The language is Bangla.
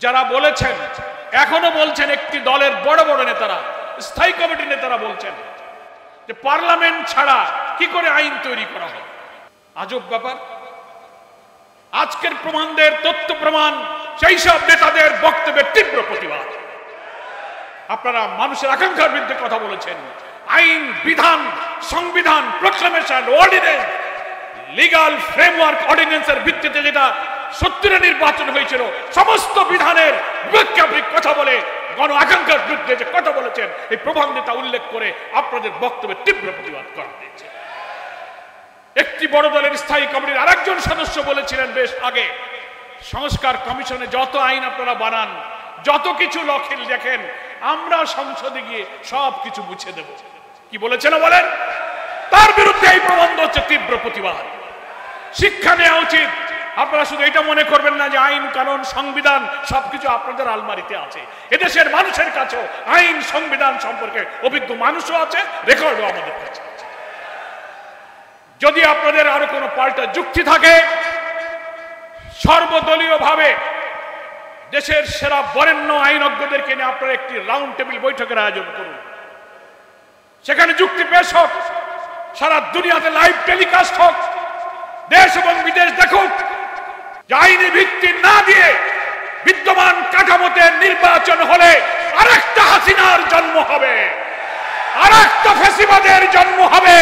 যারা বলেছেন, এখনো বলছেন, একটি দলের বড় বড় নেতারা, স্থায়ী কমিটির নেতারা বলছেন যে পার্লামেন্ট ছাড়া কি করে আইন তৈরি করা হয়। আজব ব্যাপার। আজকের প্রমাণদের, তথ্য প্রমাণ, সেই সব নেতাদের বক্তব্যের তীব্র প্রতিবাদ। আপনারা মানুষের আকাঙ্ক্ষার বিরুদ্ধে কথা বলেছেন। আইন, বিধান, সংবিধান, প্রক্লেমেশন, অর্ডিন্যান্স, লিগাল ফ্রেমওয়ার্ক অর্ডিন্যান্সের ভিত্তিতে যেটা 70 নির্বাচন হয়েছিল, সমস্ত বিধানের বিপক্ষে আপনি কথা বলে গণ আকাঙ্ক্ষার বিরুদ্ধে যে কথা বলেছেন, এই প্রবন্ধটা উল্লেখ করে আপনাদের বক্তব্যের তীব্র প্রতিবাদ করা হয়েছে। একটি বড় দলের স্থায়ী কমিটির আরেকজন সদস্য বলেছিলেন বেশ আগে, সংস্কার কমিশনে যত আইন আপনারা বানান, যত কিছু লেখেন, আমরা সংসদে গিয়ে সব কিছু মুছে দেব। কি বলেছেন বলেন? তার বিরুদ্ধে এই প্রবন্ধ হচ্ছে তীব্র প্রতিবাদ। শিক্ষা নেওয়া উচিত। আপনারা শুধু এটা মনে করবেন না যে আইন, কানুন, সংবিধান সবকিছু আপনাদের আলমারিতে আছে। এদেশের মানুষের কাছেও আইন, সংবিধান সম্পর্কে অভিজ্ঞ মানুষও আছে, রেকর্ডও আমাদের কাছে আছে। যদি আপনাদের আরো কোনো পাল্টা যুক্তি থাকে, সর্বদলীয় ভাবে দেশের সেরা বরেণ্য আইনজ্ঞদেরকে নিয়ে আপনারা একটি রাউন্ড টেবিল বৈঠকের আয়োজন করুন। সেখানে যুক্তি পেশ হোক, সারা দুনিয়াতে লাইভ টেলিকাস্ট হোক, দেশ এবং বিদেশ দেখুক যে আইনি ভিত্তি না দিয়ে বিদ্যমান কাঠামোতে নির্বাচন হলে আরেকটা হাসিনার জন্ম হবে, আরেকটা ফ্যাসিবাদের জন্ম হবে।